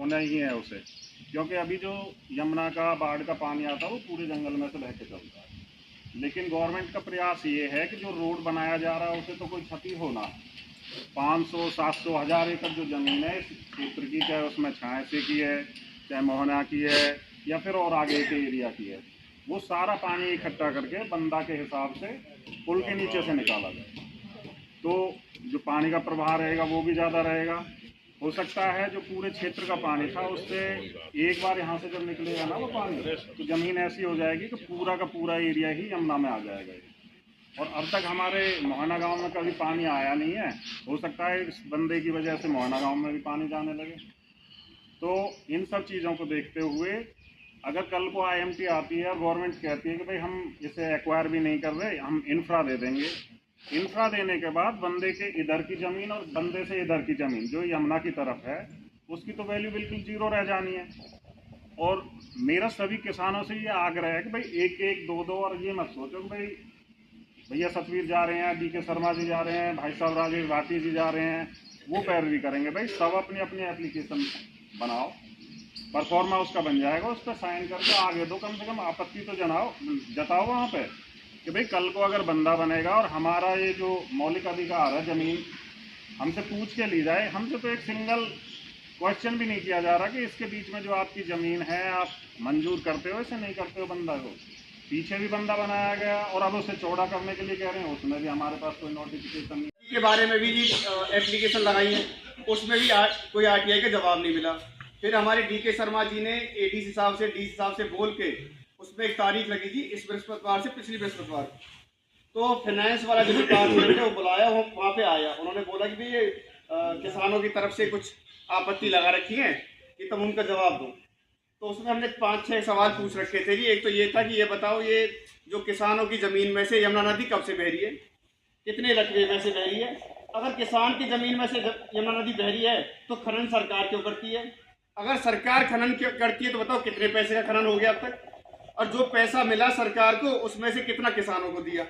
होना ही है उसे, क्योंकि अभी जो यमुना का बाढ़ का पानी आता है वो पूरे जंगल में से बह के चलता है। लेकिन गवर्नमेंट का प्रयास ये है कि जो रोड बनाया जा रहा है उसे तो कोई क्षति हो ना। 500, 700, 1000 एकड़ जो ज़मीन है इस क्षेत्र की, चाहे उसमें छाएसे की है, चाहे मोहना की है, या फिर और आगे के एरिया की है, वो सारा पानी इकट्ठा करके बंदा के हिसाब से पुल के नीचे से निकाला जाए, तो जो पानी का प्रवाह रहेगा वो भी ज़्यादा रहेगा। हो सकता है जो पूरे क्षेत्र का पानी था उससे एक बार यहाँ से जब निकलेगा ना वो पानी, तो ज़मीन ऐसी हो जाएगी कि पूरा का पूरा एरिया ही यमुना में आ जाएगा। और अब तक हमारे मोहना गांव में कभी पानी आया नहीं है, हो सकता है इस बंदे की वजह से मोहना गांव में भी पानी जाने लगे। तो इन सब चीज़ों को देखते हुए अगर कल को IMT आती है और गवर्नमेंट कहती है कि भाई हम इसे एक्वायर भी नहीं कर रहे, हम इंफ्रा दे देंगे, इंफ्रा देने के बाद बंदे के इधर की ज़मीन और बंदे से इधर की ज़मीन जो यमुना की तरफ है उसकी तो वैल्यू बिल्कुल जीरो रह जानी है। और मेरा सभी किसानों से ये आग्रह है कि भाई एक एक दो दो, और ये मत सोचो कि भाई भैया सतवीर जा रहे हैं, DK शर्मा जी जा रहे हैं, भाई साहब राजेश भाटी जी जा रहे हैं, वो पैरवी करेंगे। भाई सब अपनी अपनी एप्लीकेशन बनाओ, परफॉर्मा उसका बन जाएगा, उस पर साइन करके आगे दो, कम से कम आपत्ति तो जताओ वहाँ पे कि भाई कल को अगर बंदा बनेगा और हमारा ये जो मौलिक अधिकार है ज़मीन हमसे पूछ के ली जाए। हमसे तो एक सिंगल क्वेश्चन भी नहीं किया जा रहा कि इसके बीच में जो आपकी ज़मीन है आप मंजूर करते हो इसे नहीं करते हो बंदा को। पीछे भी बंदा बनाया गया और अब उसे चौड़ा करने के लिए कह रहे हैं, उसमें भी हमारे पास कोई नोटिफिकेशन नहीं के बारे में भी जी एप्लीकेशन लगाई है, उसमें भी कोई RTI का जवाब नहीं मिला। फिर हमारे DK शर्मा जी ने ADC साहब से DC साहब से बोल के उसमें एक तारीख लगी थी इस बृहस्पतिवार से पिछली बृहस्पतिवार, तो फाइनेंस वाला जो डिपार्टमेंट है वो बुलाया, वो वहाँ पे आया। उन्होंने बोला कि भाई ये किसानों की तरफ से कुछ आपत्ति लगा रखी है कि तुम उनका जवाब दो। तो उसमें हमने 5-6 सवाल पूछ रखे थे जी। एक तो ये था कि ये बताओ ये जो किसानों की ज़मीन में से यमुना नदी कब से बह रही है, कितने रकबे में से बह रही है। अगर किसान की ज़मीन में से यमुना नदी बह रही है तो खनन सरकार क्यों करती है, अगर सरकार खनन क्यों करती है तो बताओ कितने पैसे का खनन हो गया अब तक, और जो पैसा मिला सरकार को उसमें से कितना किसानों को दिया।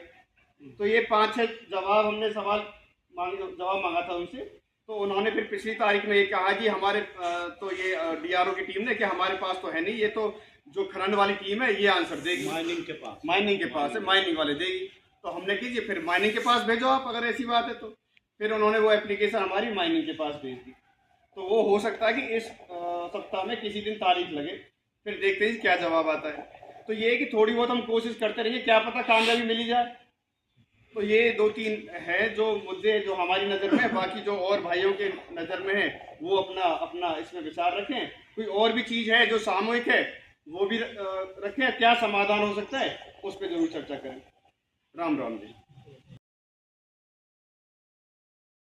तो ये 5-6 जवाब हमने जवाब मांगा था उनसे। तो उन्होंने फिर पिछली तारीख में ये कहा कि हमारे तो ये DRO की टीम ने कि हमारे पास तो है नहीं, ये तो जो खनन वाली टीम है ये आंसर देगी, माइनिंग के पास है, माइनिंग वाले देगी। तो हमने कीजिए फिर माइनिंग के पास भेजो आप, अगर ऐसी बात है तो। फिर उन्होंने वो एप्लीकेशन हमारी माइनिंग के पास भेज दी। तो वो हो सकता है कि इस सप्ताह में किसी दिन तारीख लगे, फिर देखते हैं क्या जवाब आता है। तो ये कि थोड़ी बहुत हम कोशिश करते रहिए, क्या पता कामयाबी मिली जाए। तो ये 2-3 है जो मुद्दे जो हमारी नज़र में है, बाकी जो और भाइयों के नज़र में है वो अपना अपना इसमें विचार रखें। कोई और भी चीज़ है जो सामूहिक है वो भी रखें, क्या समाधान हो सकता है उस पर जरूर चर्चा करें। राम राम जी।